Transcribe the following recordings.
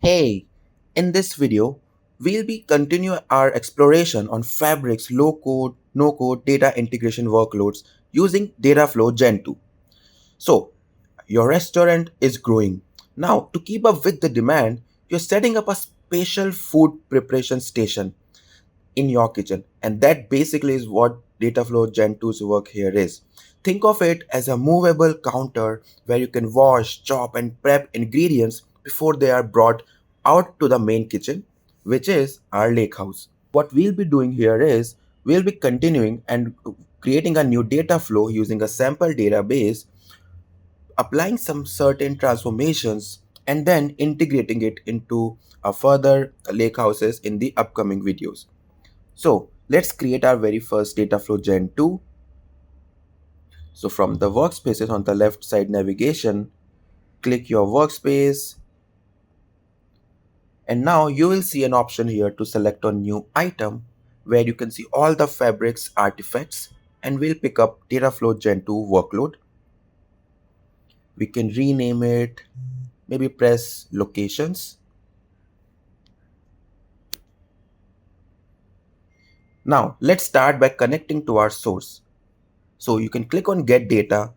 Hey, in this video, we'll be continue our exploration on Fabric's low-code, no-code data integration workloads using Dataflow Gen2. So, your restaurant is growing. Now, to keep up with the demand, you're setting up a spatial food preparation station in your kitchen. And that basically is what Dataflow Gen 2's work here is. Think of it as a movable counter where you can wash, chop, and prep ingredients before they are brought out to the main kitchen, which is our lake house. What we'll be doing here is we'll be continuing and creating a new data flow using a sample database, applying some certain transformations, and then integrating it into further lake houses in the upcoming videos. So let's create our very first Dataflow Gen 2. So from the workspaces on the left side navigation, click your workspace. And now you will see an option here to select on new item where you can see all the fabrics artifacts, and we'll pick up Dataflow Gen 2 workload. We can rename it, maybe press locations. Now let's start by connecting to our source. So you can click on get data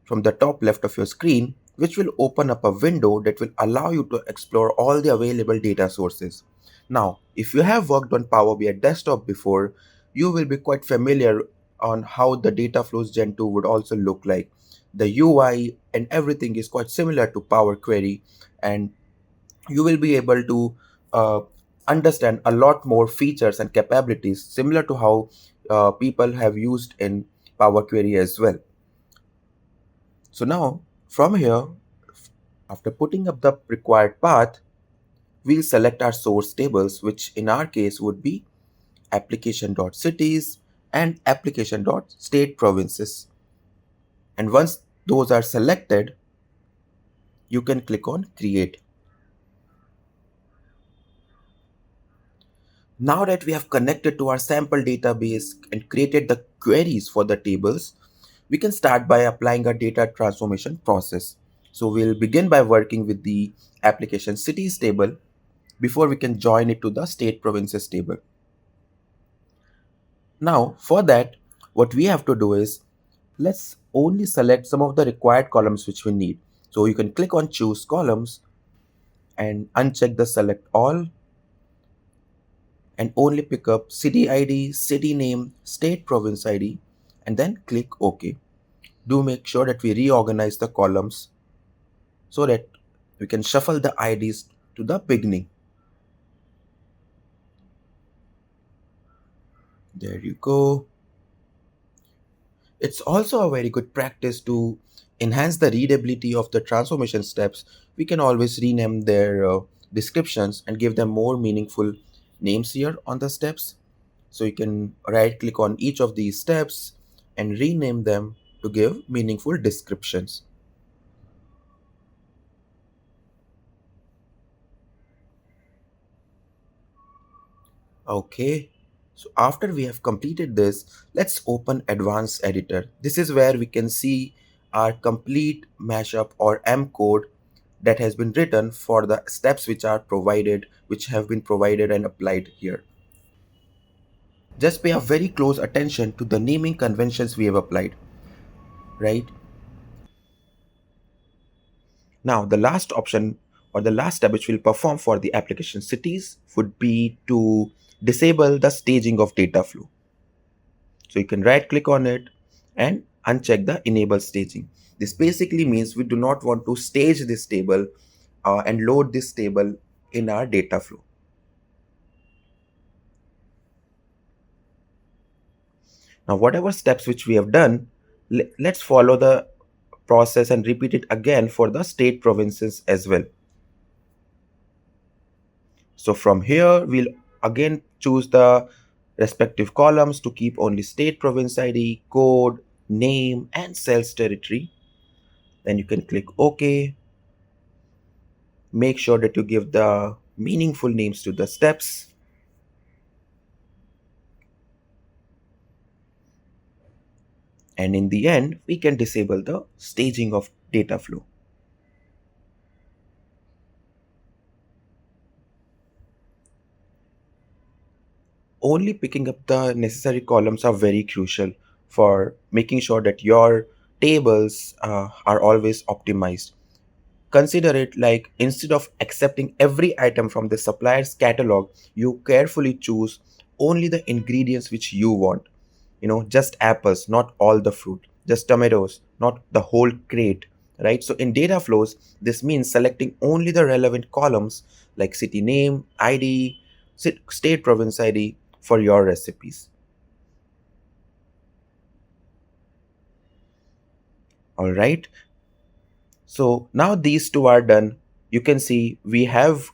from the top left of your screen, which will open up a window that will allow you to explore all the available data sources. Now, if you have worked on Power BI Desktop before, you will be quite familiar on how the data flows Gen 2 would also look like. The UI and everything is quite similar to Power Query, and you will be able to uh, understand a lot more features and capabilities similar to how people have used in Power Query as well. So now from here, after putting up the required path, we'll select our source tables, which in our case would be application.cities and application.state provinces. And once those are selected, you can click on create. Now that we have connected to our sample database and created the queries for the tables, we can start by applying a data transformation process. So we'll begin by working with the application cities table before we can join it to the state provinces table. Now for that, what we have to do is let's only select some of the required columns which we need. So you can click on choose columns and uncheck the select all and only pick up city ID, city name, state province ID, and then click OK. Do make sure that we reorganize the columns so that we can shuffle the IDs to the beginning. There you go. It's also a very good practice to enhance the readability of the transformation steps. We can always rename their descriptions and give them more meaningful names here on the steps. So you can right click on each of these steps and rename them to give meaningful descriptions. Okay, so after we have completed this, let's open Advanced Editor. This is where we can see our complete mashup or M code that has been written for the steps which are provided, which have been provided and applied here. Just pay a very close attention to the naming conventions we have applied, right? Now, the last option or the last step which we'll perform for the application cities would be to disable the staging of data flow. So you can right click on it and uncheck the enable staging. This basically means we do not want to stage this table and load this table in our data flow. Now, whatever steps which we have done, let's follow the process and repeat it again for the state provinces as well. So from here, we'll again choose the respective columns to keep only state province ID, code, name, and sales territory. Then you can click OK. Make sure that you give the meaningful names to the steps. And in the end, we can disable the staging of data flow. only picking up the necessary columns are very crucial for making sure that your tables are always optimized. Consider it like instead of accepting every item from the supplier's catalog, you carefully choose only the ingredients which you want. Just apples, not all the fruit, just tomatoes, not the whole crate, right? So in data flows, this means selecting only the relevant columns like city name, ID, state province ID for your recipes. All right. So now these two are done. You can see we have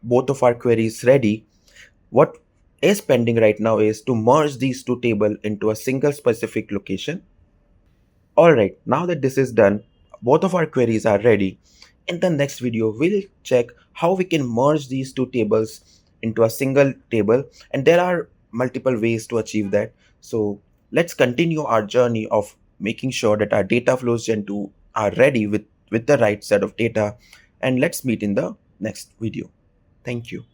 both of our queries ready. What is pending right now is to merge these two tables into a single specific location. Alright, now that this is done, both of our queries are ready. In the next video, we'll check how we can merge these two tables into a single table, and there are multiple ways to achieve that. So let's continue our journey of making sure that our data flows Gen2 are ready with the right set of data, and let's meet in the next video. Thank you.